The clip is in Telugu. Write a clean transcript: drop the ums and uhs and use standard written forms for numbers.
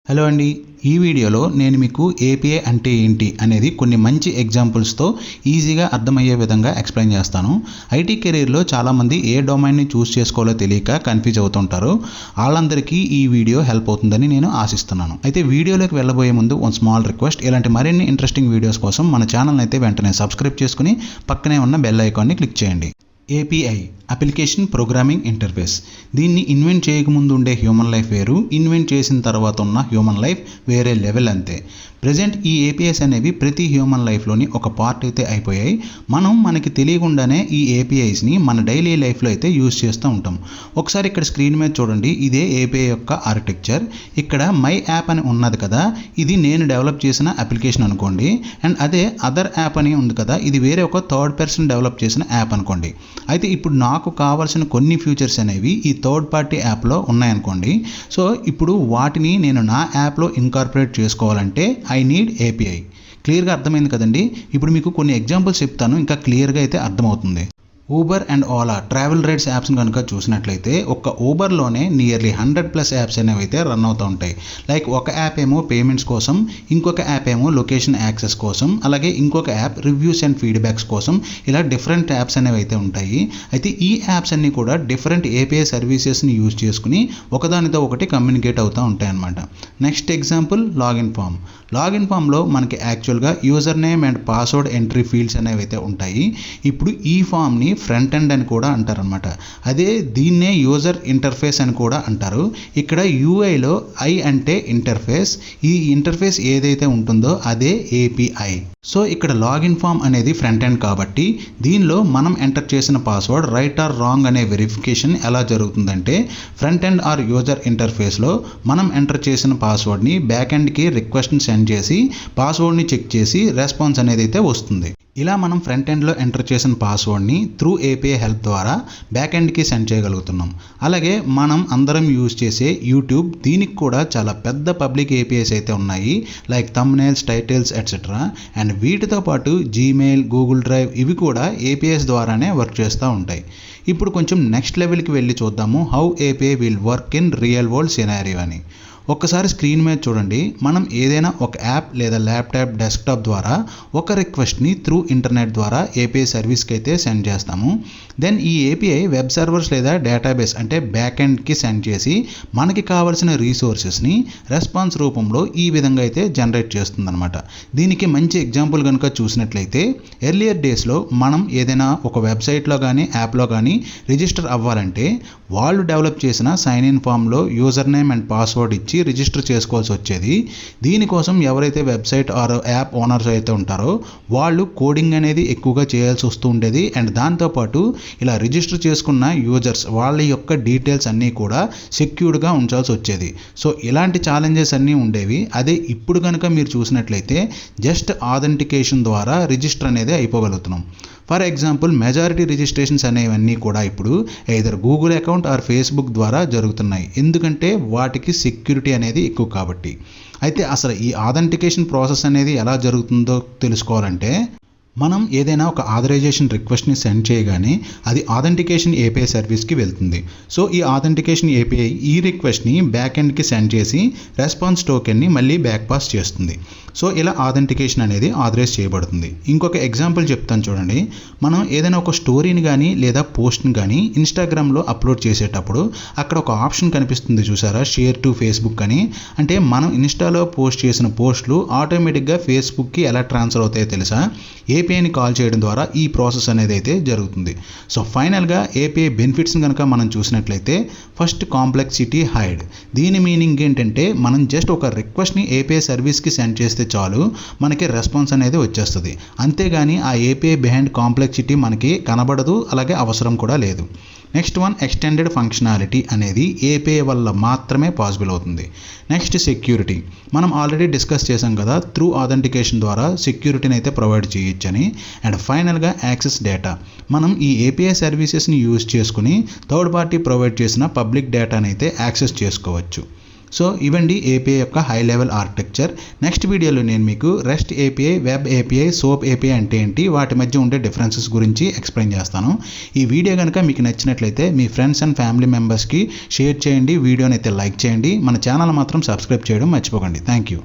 హలో అండి, ఈ వీడియోలో నేను మీకు ఏపీఐ అంటే ఏంటి అనేది కొన్ని మంచి ఎగ్జాంపుల్స్తో ఈజీగా అర్థమయ్యే విధంగా ఎక్స్ప్లెయిన్ చేస్తాను. ఐటీ కెరీర్లో చాలామంది ఏ డొమైన్ని చూస్ చేసుకోవాలో తెలియక కన్ఫ్యూజ్ అవుతుంటారు. వాళ్ళందరికీ ఈ వీడియో హెల్ప్ అవుతుందని నేను ఆశిస్తున్నాను. అయితే వీడియోలోకి వెళ్ళబోయే ముందు వన్ స్మాల్ రిక్వెస్ట్, ఇలాంటి మరిన్ని ఇంట్రెస్టింగ్ వీడియోస్ కోసం మన ఛానల్ అయితే వెంటనే సబ్స్క్రైబ్ చేసుకుని పక్కనే ఉన్న బెల్ ఐకాన్ని క్లిక్ చేయండి. API application programming interface. దీన్ని ఇన్వెంట్ చేయకముందు ఉండే హ్యూమన్ లైఫ్ వేరు, ఇన్వెంట్ చేసిన తర్వాత ఉన్న హ్యూమన్ లైఫ్ వేరే లెవెల్ అంతే. ప్రజెంట్ ఈ ఏపీఐస్ అనేవి ప్రతి హ్యూమన్ లైఫ్లోని ఒక పార్ట్ అయితే అయిపోయాయి. మనకి తెలియకుండానే ఈ ఏపీఐస్ని మన డైలీ లైఫ్లో అయితే యూజ్ చేస్తూ ఉంటాం. ఒకసారి ఇక్కడ స్క్రీన్ మీద చూడండి, ఇదే ఏపీఐ యొక్క ఆర్కిటెక్చర్. ఇక్కడ మై యాప్ అని ఉన్నది కదా, ఇది నేను డెవలప్ చేసిన అప్లికేషన్ అనుకోండి. అండ్ అదే అదర్ యాప్ అని ఉంది కదా, ఇది వేరే ఒక థర్డ్ పర్సన్ డెవలప్ చేసిన యాప్ అనుకోండి. అయితే ఇప్పుడు నాకు కావాల్సిన కొన్ని ఫీచర్స్ అనేవి ఈ థర్డ్ పార్టీ యాప్లో ఉన్నాయనుకోండి. సో ఇప్పుడు వాటిని నేను నా యాప్లో ఇన్కార్పొరేట్ చేసుకోవాలంటే ఐ నీడ్ ఏపీఐ. క్లియర్గా అర్థమైంది కదండి. ఇప్పుడు మీకు కొన్ని ఎగ్జాంపుల్స్ చెప్తాను, ఇంకా క్లియర్గా అయితే అర్థమవుతుంది. Uber and Ola travel rides యాప్స్ని కనుక చూసినట్లయితే ఒక్క ఊబర్లోనే నియర్లీ 100+ యాప్స్ అనేవి అయితే రన్ అవుతూ ఉంటాయి. లైక్ ఒక యాప్ ఏమో పేమెంట్స్ కోసం, ఇంకొక యాప్ ఏమో లొకేషన్ యాక్సెస్ కోసం, అలాగే ఇంకొక యాప్ రివ్యూస్ అండ్ ఫీడ్బ్యాక్స్ కోసం. ఇలా డిఫరెంట్ యాప్స్ అనేవి అయితే ఉంటాయి. అయితే ఈ యాప్స్ అన్నీ కూడా డిఫరెంట్ ఏపీఐ సర్వీసెస్ని యూజ్ చేసుకుని ఒకదానితో ఒకటి కమ్యూనికేట్ అవుతూ ఉంటాయి అన్నమాట. Next example login form. Login ఫామ్లో మనకి యాక్చువల్గా user name and password entry fields అనేవి అయితే ఉంటాయి. ఇప్పుడు ఈ ఫామ్ని ఫ్రంట్ ఎండ్ అని కూడా అంటారనమాట. అదే దీన్నే యూజర్ ఇంటర్ఫేస్ అని కూడా అంటారు. ఇక్కడ యూఐలో ఐ అంటే ఇంటర్ఫేస్, ఈ ఇంటర్ఫేస్ ఏదైతే ఉంటుందో అదే ఏపీఐ. సో ఇక్కడ లాగిన్ ఫామ్ అనేది ఫ్రంట్ ఎండ్ కాబట్టి దీనిలో మనం ఎంటర్ చేసిన పాస్వర్డ్ రైట్ ఆర్ రాంగ్ అనే వెరిఫికేషన్ ఎలా జరుగుతుందంటే, ఫ్రంట్ ఎండ్ ఆర్ యూజర్ ఇంటర్ఫేస్లో మనం ఎంటర్ చేసిన పాస్వర్డ్ని బ్యాక్ ఎండ్కి రిక్వెస్ట్ని సెండ్ చేసి పాస్వర్డ్ని చెక్ చేసి రెస్పాన్స్ అనేది అయితే వస్తుంది. ఇలా మనం ఫ్రంట్ ఎండ్లో ఎంటర్ చేసిన పాస్వర్డ్ని త్రూ ఏపీఐ హెల్ప్ ద్వారా బ్యాక్ ఎండ్కి సెండ్ చేయగలుగుతున్నాం. అలాగే మనం అందరం యూజ్ చేసే యూట్యూబ్, దీనికి కూడా చాలా పెద్ద పబ్లిక్ ఏపీఐస్ అయితే ఉన్నాయి. Like thumbnails, titles etcetera. And వీటితో పాటు జీమెయిల్, గూగుల్ డ్రైవ్ ఇవి కూడా ఏపీఐస్ ద్వారానే వర్క్ చేస్తూ ఉంటాయి. ఇప్పుడు కొంచెం నెక్స్ట్ లెవెల్కి వెళ్ళి చూద్దాము how API will work in real world scenario అని. ఒక్కసారి స్క్రీన్ మీద చూడండి, మనం ఏదైనా ఒక యాప్ లేదా ల్యాప్టాప్, డెస్క్టాప్ ద్వారా ఒక రిక్వెస్ట్ని త్రూ ఇంటర్నెట్ ద్వారా ఏపీఐ సర్వీస్కి అయితే సెండ్ చేస్తాము. దెన్ ఈ ఏపీఐ వెబ్ సర్వర్స్ లేదా డేటాబేస్ అంటే బ్యాక్ ఎండ్కి సెండ్ చేసి మనకి కావాల్సిన రీసోర్సెస్ని రెస్పాన్స్ రూపంలో ఈ విధంగా అయితే జనరేట్ చేస్తుందన్నమాట. దీనికి మంచి ఎగ్జాంపుల్ కనుక చూసినట్లయితే, ఎర్లియర్ డేస్లో మనం ఏదైనా ఒక వెబ్సైట్లో కానీ యాప్లో కానీ రిజిస్టర్ అవ్వాలంటే వాళ్ళు డెవలప్ చేసిన సైన్ ఇన్ ఫామ్లో యూజర్ నేమ్ అండ్ పాస్వర్డ్ ఇచ్చి రిజిస్టర్ చేసుకోవాల్సి వచ్చేది. దీనికోసం ఎవరైతే వెబ్సైట్ ఆర్ యాప్ ఓనర్స్ అయితే ఉంటారో వాళ్ళు కోడింగ్ అనేది ఎక్కువగా చేయాల్సి వస్తూ ఉండేది. అండ్ దాంతోపాటు ఇలా రిజిస్టర్ చేసుకున్న యూజర్స్ వాళ్ళ యొక్క డీటెయిల్స్ అన్నీ కూడా సెక్యూర్డ్గా ఉంచాల్సి వచ్చేది. సో ఇలాంటి ఛాలెంజెస్ అన్నీ ఉండేవి. అదే ఇప్పుడు కనుక మీరు చూసినట్లయితే జస్ట్ ఆథెంటికేషన్ ద్వారా రిజిస్టర్ అనేది అయిపోగలుగుతున్నాం. ఫర్ ఎగ్జాంపుల్ మెజారిటీ రిజిస్ట్రేషన్స్ అనేవన్నీ కూడా ఇప్పుడు either Google account are Facebook ద్వారా జరుగుతున్నాయి. ఎందుకంటే వాటికి సెక్యూరిటీ అనేది ఎక్కువ కాబట్టి. అయితే అసలు ఈ ఆథెంటికేషన్ ప్రాసెస్ అనేది ఎలా జరుగుతుందో తెలుసుకోవాలంటే, మనం ఏదైనా ఒక ఆథరైజేషన్ రిక్వెస్ట్ని సెండ్ చేయగానే అది ఆథెంటికేషన్ ఏపీఐ సర్వీస్కి వెళ్తుంది. సో ఈ ఆథెంటికేషన్ ఏపీఐ ఈ రిక్వెస్ట్ని బ్యాక్ ఎండ్కి సెండ్ చేసి రెస్పాన్స్ టోకెన్ని మళ్ళీ బ్యాక్ పాస్ చేస్తుంది. సో ఇలా ఆథెంటికేషన్ అనేది ఆథరైజ్ చేయబడుతుంది. ఇంకొక ఎగ్జాంపుల్ చెప్తాను చూడండి. మనం ఏదైనా ఒక స్టోరీని కానీ లేదా పోస్ట్ని కానీ ఇన్స్టాగ్రామ్లో అప్లోడ్ చేసేటప్పుడు అక్కడ ఒక ఆప్షన్ కనిపిస్తుంది చూసారా, షేర్ టు ఫేస్బుక్ అని. అంటే మనం ఇన్స్టాలో పోస్ట్ చేసిన పోస్టులు ఆటోమేటిక్గా ఫేస్బుక్కి ఎలా ట్రాన్స్ఫర్ అవుతాయో తెలుసా? ఏపీఐని కాల్ చేయడం ద్వారా ఈ ప్రాసెస్ అనేది అయితే జరుగుతుంది. సో ఫైనల్గా ఏపీఐ బెనిఫిట్స్ని కనుక మనం చూసినట్లయితే, ఫస్ట్ కాంప్లెక్సిటీ హైడ్. దీని మీనింగ్ ఏంటంటే, మనం జస్ట్ ఒక రిక్వెస్ట్ని ఏపీఐ సర్వీస్కి సెండ్ చేస్తే చాలు, మనకి రెస్పాన్స్ అనేది వచ్చేస్తుంది. అంతేగాని ఆ ఏపీఐ బిహైండ్ కాంప్లెక్సిటీ మనకి కనబడదు, అలాగే అవసరం కూడా లేదు. నెక్స్ట్ వన్, ఎక్స్టెండెడ్ ఫంక్షనాలిటీ అనేది ఏపీఐ వల్ల మాత్రమే పాసిబుల్ అవుతుంది. Next security. మనం ఆల్రెడీ డిస్కస్ చేసాం కదా, త్రూ ఆథెంటికేషన్ ద్వారా సెక్యూరిటీని అయితే ప్రొవైడ్ చేయొచ్చని. అండ్ ఫైనల్గా యాక్సెస్ డేటా. మనం ఈ ఏపీఐ సర్వీసెస్ని యూజ్ చేసుకుని థర్డ్ పార్టీ ప్రొవైడ్ చేసిన పబ్లిక్ డేటాని అయితే యాక్సెస్ చేసుకోవచ్చు. సో ఇవండి ఏపీఐ యొక్క హై లెవెల్ ఆర్కిటెక్చర్. నెక్స్ట్ వీడియోలో నేను మీకు rest API, web API, soap API అంటే ఏంటి, వాటి మధ్య ఉండే డిఫరెన్సెస్ గురించి ఎక్స్ప్లెయిన్ చేస్తాను. ఈ వీడియో కనుక మీకు నచ్చినట్లయితే మీ ఫ్రెండ్స్ అండ్ ఫ్యామిలీ మెంబర్స్కి షేర్ చేయండి, వీడియోని అయితే లైక్ చేయండి, మన ఛానల్ మాత్రం సబ్స్క్రైబ్ చేయడం మర్చిపోకండి. Thank you.